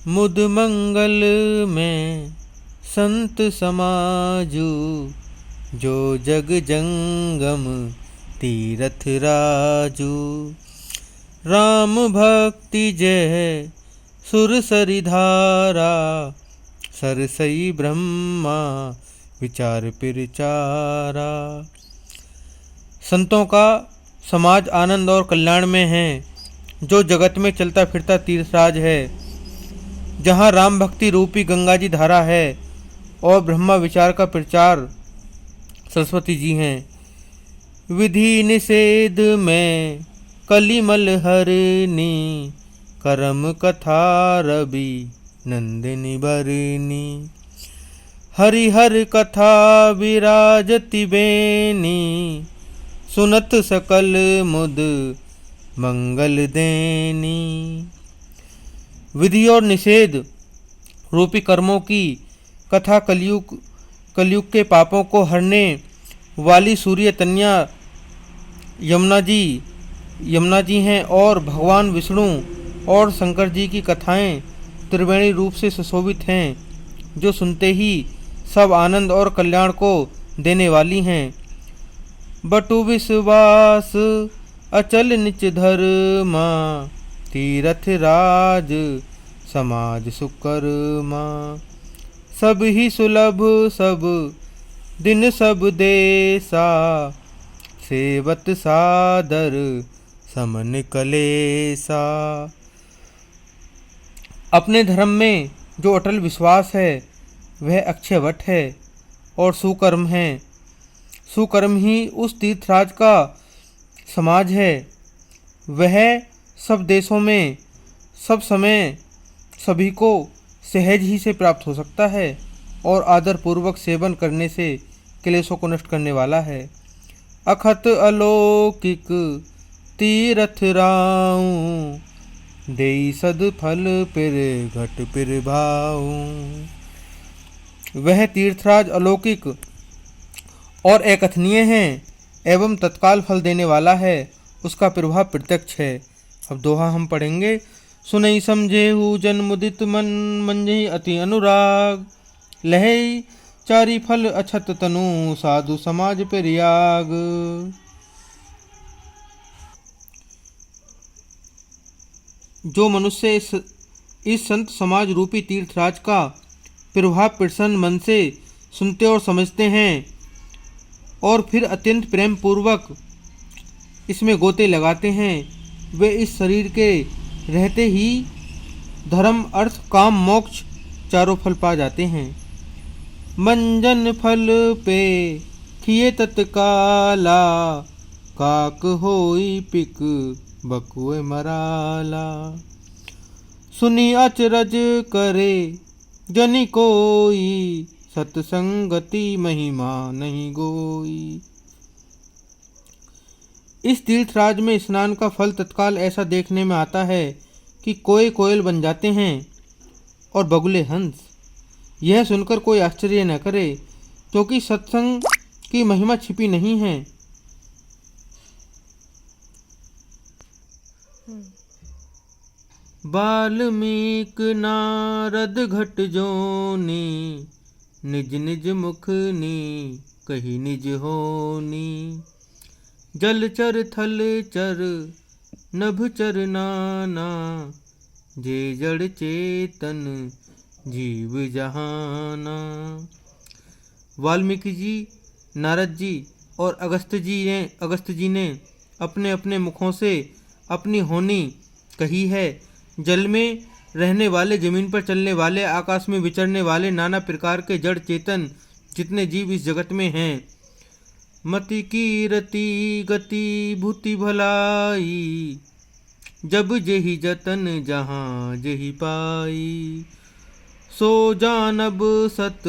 मुद मंगल में संत समाजू, जो जग जंगम तीरथ राजू। राम भक्ति जय सुर सरिधारा, सरसई ब्रह्मा विचार पिरचारा। संतों का समाज आनंद और कल्याण में है, जो जगत में चलता फिरता तीर्थराज है। जहाँ राम भक्ति रूपी गंगा जी धारा है और ब्रह्मा विचार का प्रचार सरस्वती जी हैं। विधि निषेध में कलिमल हरनी, करम कथा रवि नंदिनी बरनी। हरिहर कथा विराजति बेनी, सुनत सकल मुद मंगल देनी। विधि और निषेध रूपी कर्मों की कथा कलयुग के पापों को हरने वाली सूर्य तन्या यमुना जी हैं, और भगवान विष्णु और शंकर जी की कथाएं त्रिवेणी रूप से सुशोभित हैं, जो सुनते ही सब आनंद और कल्याण को देने वाली हैं। बटु विश्वास अचल निच धर्मा, तीरथ राज समाज सुकर्मा। सब ही सुलभ सब दिन सब देसा, सेवत सादर समन कलेसा। अपने धर्म में जो अटल विश्वास है वह अक्षय वट है और सुकर्म है। सुकर्म ही उस तीर्थराज का समाज है। वह सब देशों में सब समय सभी को सहज ही से प्राप्त हो सकता है और आदर पूर्वक सेवन करने से क्लेशों को नष्ट करने वाला है। अखत अलौकिक तीरथ राऊं, देई सद फल पिर घट पिर भाऊं। वह तीर्थराज अलौकिक और अकथनीय है एवं तत्काल फल देने वाला है, उसका प्रभाव प्रत्यक्ष है। अब दोहा हम पढ़ेंगे। सुनई समझेहु जन मुदित मन, मंझहि अति अनुराग। लहै चारि फल अछत तनु, साधु समाज पेरियाग। जो मनुष्य इस संत समाज रूपी तीर्थराज का प्रभाव प्रसन्न मन से सुनते और समझते हैं और फिर अत्यंत प्रेम पूर्वक इसमें गोते लगाते हैं, वे इस शरीर के रहते ही धर्म अर्थ काम मोक्ष चारों फल पा जाते हैं। मंजन फल पे खिए तत्काला, काक होई पिक बकुए मराला। सुनी अचरज करे जनि कोई, सत्संगति महिमा नहीं गोई। इस तीर्थराज में स्नान का फल तत्काल ऐसा देखने में आता है कि कोई कोयल बन जाते हैं और बगुले हंस। यह सुनकर कोई आश्चर्य न करे, क्योंकि सत्संग की महिमा छिपी नहीं है। वाल्मीक नारद घट जोनी, निज निज मुखनी कही निज होनी। जलचर थलचर नभचर नाना, जे जड़ चेतन जीव जहाना। वाल्मीकि जी, नारद जी और अगस्त्य जी ने अपने अपने मुखों से अपनी होनी कही है। जल में रहने वाले, जमीन पर चलने वाले, आकाश में विचरने वाले नाना प्रकार के जड़ चेतन जितने जीव इस जगत में हैं, मति कीरति गति भूति भलाई, जब जेहि जतन जहाँ जेहि पाई। सो जानब सत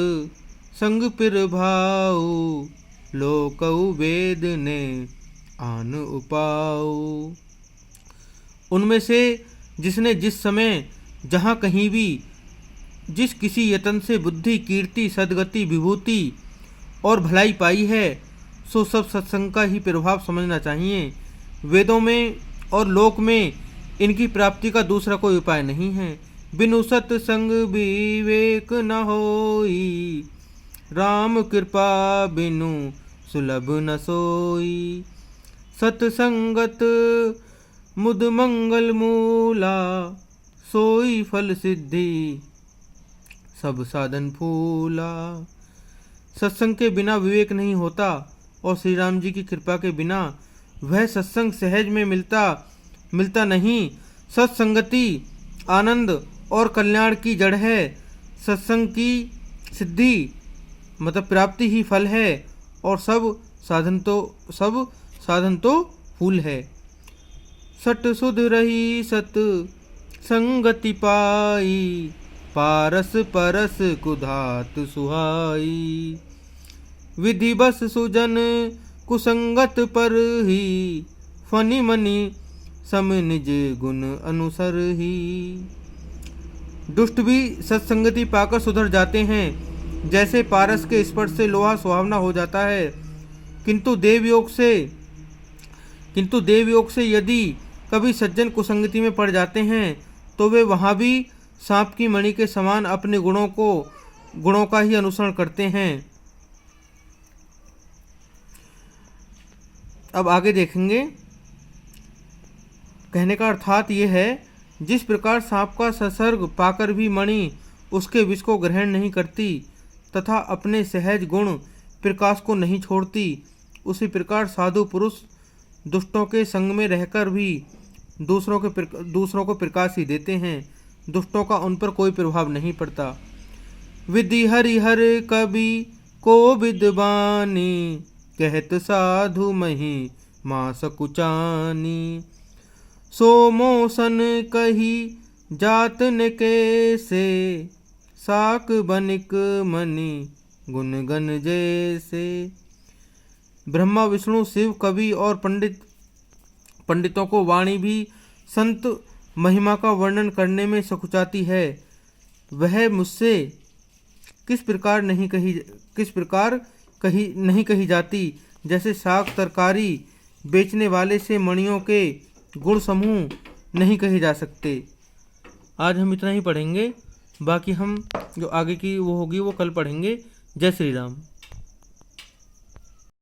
संग पिर भाऊ, लोकऊ वेद ने आन उपाऊ। उनमें से जिसने जिस समय जहाँ कहीं भी जिस किसी यतन से बुद्धि, कीर्ति, सद्गति, विभूति और भलाई पाई है, सो सब सत्संग का ही प्रभाव समझना चाहिए। वेदों में और लोक में इनकी प्राप्ति का दूसरा कोई उपाय नहीं है। बिनु सत्संग विवेक न होई, राम कृपा बिनु सुलभ न सोई। सत्संगत मुद मंगल मूला, सोई फल सिद्धि सब साधन फूला। सत्संग के बिना विवेक नहीं होता और श्री राम जी की कृपा के बिना वह सत्संग सहज में मिलता नहीं। सत्संगति आनंद और कल्याण की जड़ है। सत्संग की सिद्धि मतलब प्राप्ति ही फल है और सब साधन तो फूल है। सट सुध रही सत संगति पाई, पारस परस कुधात सुहाई। विधि बस सुजन कुसंगत पर ही, फनि मनि सम निज गुण अनुसर ही। दुष्ट भी सत्संगति पाकर सुधर जाते हैं, जैसे पारस के स्पर्श से लोहा सुहावना हो जाता है। किंतु देवयोग से यदि कभी सज्जन कुसंगति में पड़ जाते हैं तो वे वहाँ भी सांप की मणि के समान अपने गुणों का ही अनुसरण करते हैं। अब आगे देखेंगे। कहने का अर्थात ये है, जिस प्रकार सांप का संसर्ग पाकर भी मणि उसके विष को ग्रहण नहीं करती तथा अपने सहज गुण प्रकाश को नहीं छोड़ती, उसी प्रकार साधु पुरुष दुष्टों के संग में रहकर भी दूसरों को प्रकाश ही देते हैं। दुष्टों का उन पर कोई प्रभाव नहीं पड़ता। विधि हरिहर कवि को विद्वानी, कहत साधु मही माँ सकुचानी। सो मोसन कही जात न कैसे, साक बनिक मनि गुण गन जैसे। ब्रह्मा विष्णु शिव कवि और पंडितों को वाणी भी संत महिमा का वर्णन करने में सकुचाती है। वह मुझसे किस प्रकार नहीं कही जाती, जैसे साग तरकारी बेचने वाले से मणियों के गुण समूह नहीं कहे जा सकते। आज हम इतना ही पढ़ेंगे, बाकी हम जो आगे की वो होगी वो कल पढ़ेंगे। जय श्री राम।